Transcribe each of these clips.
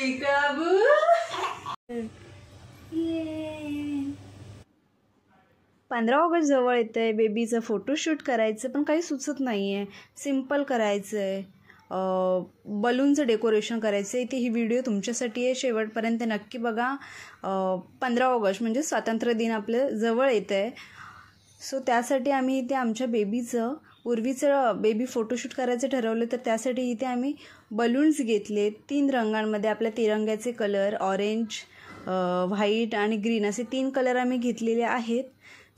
इकाबू 15 August जवळ येतंय. बेबीचं photoshoot करायचं पण काही सुचत नाही आहे. सिम्पल करायचं आहे. बलूनचं डेकोरेशन करायचं आहे. ही व्हिडिओ तुमच्यासाठी आहे. शेवटपर्यंत नक्की बघा. 15 ऑगस्ट म्हणजे स्वातंत्र्य दिन आपलं जवळ येतं आहे. सो त्यासाठी आम्ही इथे आमच्या उर्वीचं बेबी फोटोशूट करायचं ठरवलं. तर त्यासाठी इथे आम्ही बलून्स घेतले 3 रंगांमध्ये. आपल्या तिरंग्याचे कलर ऑरेंज, व्हाईट आणि ग्रीन असे 3 कलर आम्ही घेतलेले आहेत.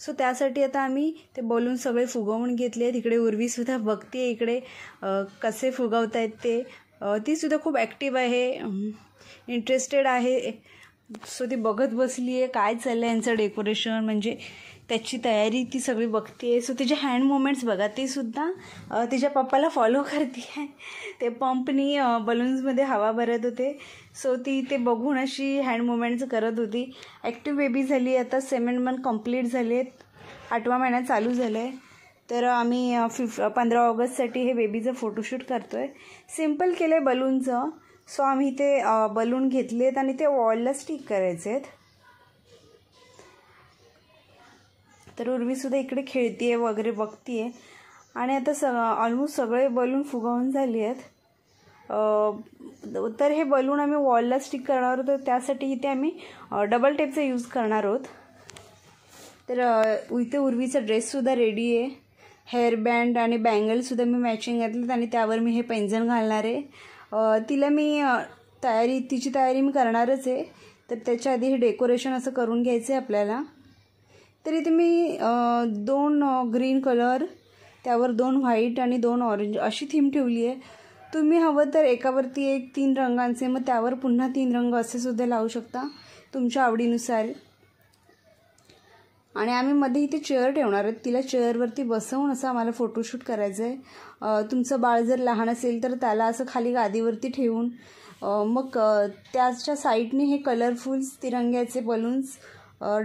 सो त्यासाठी आता आम्ही ते बलून सगळे फुगवून घेतले. तिकडे उर्वीसुद्धा बघते इकडे कसे फुगवत आहेत ते. तीसुद्धा खूप ॲक्टिव्ह आहे, इंटरेस्टेड आहे. सो ती बघत बसली आहे काय चाललं आहे यांचं डेकोरेशन, म्हणजे त्याची तयारी ती सगळी बघते आहे. सो तिचे हँड मुवमेंट्स बघा. तीसुद्धा तिच्या पप्पाला फॉलो करते आहे. ते पंपनी बलून्समध्ये हवा भरत होते. सो ती ते बघून अशी हँड मुवमेंट्स करत होती. ॲक्टिव्ह बेबी झाली. आता 7 मंथ कंप्लीट झाले आहेत. 8वा महिना चालू झाला आहे. तर आम्ही 15 ऑगस्टसाठी हे बेबीचं फोटोशूट करतो आहे. सिम्पल केलं आहे बलूनचं. सो आम्ही ते बलून घेतलेत आणि ते वॉलला स्टिक करायचे आहेत. तर उर्वीसुद्धा इकडे खेळते आहे वगैरे बघते आहे. आणि आता ऑलमोस्ट सगळे बलून फुगवून झाले आहेत. तर हे बलून आम्ही वॉलला स्टिक करणार आहोत. त्यासाठी इथे आम्ही डबल टेपचा यूज करणार आहोत. तर इथे उर्वीचा ड्रेससुद्धा रेडी आहे. हेअरबँड आणि बँगलसुद्धा मी मॅचिंग घातलेत आणि त्यावर मी हे पैंजण घालणार आहे. तिला मी तिची तयारी मी करणारच आहे. तर त्याच्या आधी हे डेकोरेशन असं करून घ्यायचं आहे आपल्याला. तर इथे मी 2 ग्रीन कलर, त्यावर 2 व्हाईट आणि 2 ऑरेंज अशी थीम ठेवली आहे. तुम्ही हवं तर एकावरती एक 3 रंगांचे, मग त्यावर पुन्हा 3 रंग असे सुद्धा लावू शकता तुमच्या आवडीनुसार. आणि आम्ही मध्ये इथे चेअर ठेवणार आहेत. तिला चेअरवरती बसवून असं आम्हाला फोटोशूट करायचं आहे. तुमचं बाळ जर लहान असेल तर त्याला असं खाली गादीवरती ठेवून मग त्याच्या साईडने हे कलरफुल तिरंग्याचे बलून्स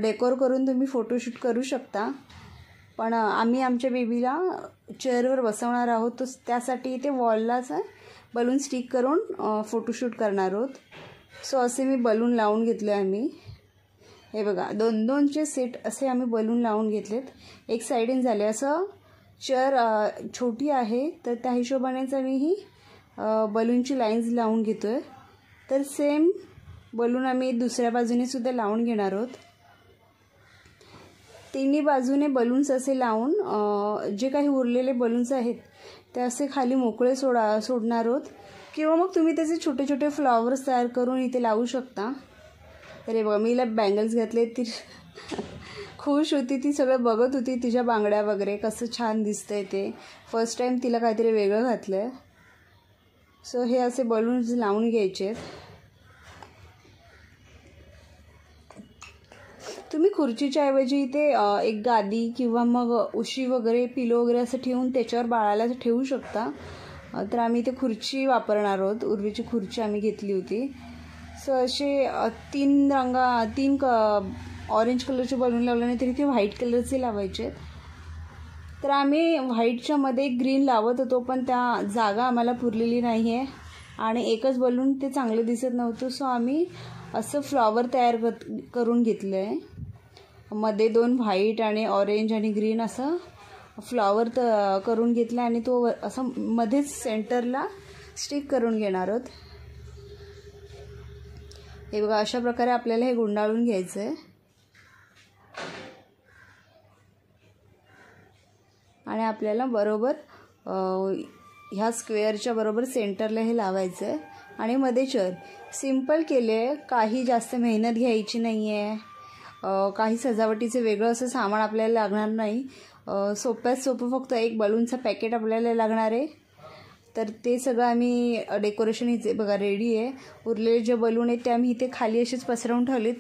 डेकोर करून तुम्ही फोटोशूट करू शकता. पण आम्ही आमच्या बेबीला चेअरवर बसवणार आहोत. तो त्यासाठी इथे वॉललाच बलून स्टिक करून फोटोशूट करणार आहोत. सो असे मी बलून लावून घेतले आम्ही. हे बघा 2-2चे सेट असे आम्ही बलून लावून घेतलेत. एक साईडीन झाले. असं चेअर छोटी आहे तर त्या हिशोबानेच आम्ही ही बलूनची लाईन्स लावून घेतो आहे. तर सेम बलून आम्ही दुसऱ्या बाजूने सुद्धा लावून घेणार आहोत. तिन्ही बाजूने बलून्स असे लावून जे काही उरलेले बलून्स आहेत ते असे खाली मोकळे सोडणार आहोत. किंवा मग तुम्ही त्याचे छोटे छोटे फ्लॉवर्स तयार करून इथे लावू शकता. अरे बघा मी बँगल्स घातले. ती खुश होती. ती सगळं बघत होती तिच्या बांगड्या वगैरे कसं छान दिसतंय ते. फर्स्ट टाईम तिला काहीतरी वेगळं घातलं आहे. सो हे असे बलून्स लावून घ्यायचे आहेत. तुम्ही खुर्चीच्या ऐवजी इथे एक गादी किंवा मग उशी वगैरे पिलो वगैरे असं ठेवून त्याच्यावर बाळाला ठेवू शकता. तर आम्ही इथे खुर्ची वापरणार आहोत. उर्वीची खुर्ची आम्ही घेतली होती. सो असे 3 ऑरेंज कलरचे बलून लावले नाही तरी ते व्हाईट कलरचे लावायचे आहेत. तर आम्ही व्हाईटच्या मध्ये ग्रीन लावत होतो पण त्या जागा आम्हाला पुरलेली नाही आहे आणि एकच बलून ते चांगलं दिसत नव्हतं. सो आम्ही असं फ्लॉवर तयार करून घेतलं आहे. मध्ये 2 व्हाईट आणि ऑरेंज आणि ग्रीन असं फ्लॉवर करून घेतला आणि तो असं मध्येच सेंटरला स्टिक करून घेणार आहोत. हे बघा अशा प्रकारे आपल्याला हे गुंडाळून घ्यायचं आहे. आणि आपल्याला बरोबर ह्या स्क्वेअरच्या बरोबर सेंटरला हे लावायचं आहे. आणि मध्ये चेअर सिम्पल केले. काही जास्त मेहनत घ्यायची नाही आहे. काही सजावटीचं वेगळं असं सामान आपल्याला लागणार नाही. सोप्यात सोपं फक्त एक बलूनचं पॅकेट आपल्याला लागणार आहे. तर ते सगळं आम्ही डेकोरेशन इथे बघा रेडी आहे. उरलेले जे बलून आहेत ते आम्ही इथे खाली असेच पसरवून ठेवलेत.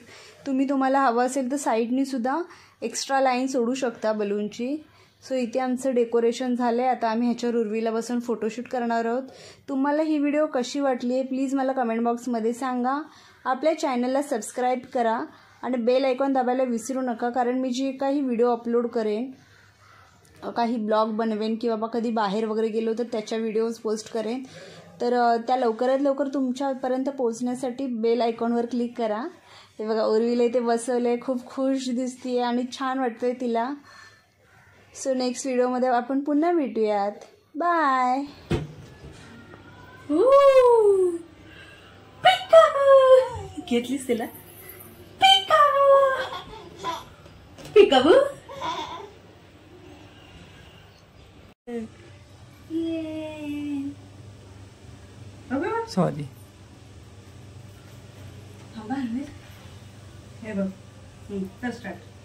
तुम्हाला हवं असेल तर साईडनीसुद्धा एक्स्ट्रा लाईन सोडू शकता बलूनची. सो इथे आमचं डेकोरेशन झालं आहे. आता आम्ही ह्याच्यावर उर्वीला बसून फोटोशूट करणार आहोत. तुम्हाला ही व्हिडिओ कशी वाटली आहे प्लीज मला कमेंट बॉक्समध्ये सांगा. आपल्या चॅनलला सबस्क्राईब करा आणि बेल आयकॉन दाबायला विसरू नका. कारण मी जे काही व्हिडिओ अपलोड करेन, काही ब्लॉग बनवेन किंवा कधी बाहेर वगैरे गेलो तर त्याच्या व्हिडिओज पोस्ट करेन तर त्या लवकरात लवकर तुमच्यापर्यंत पोहोचण्यासाठी बेल आयकॉनवर क्लिक करा. हे बघा उर्वीला इथे बसवले, खूप खुश दिसते आणि छान वाटतंय तिला. सो नेक्स्ट व्हिडिओमध्ये आपण पुन्हा भेटूयात. बाय. घेतलीस तिला पिकाबू. सॉरी. हे बघ स्टार्ट.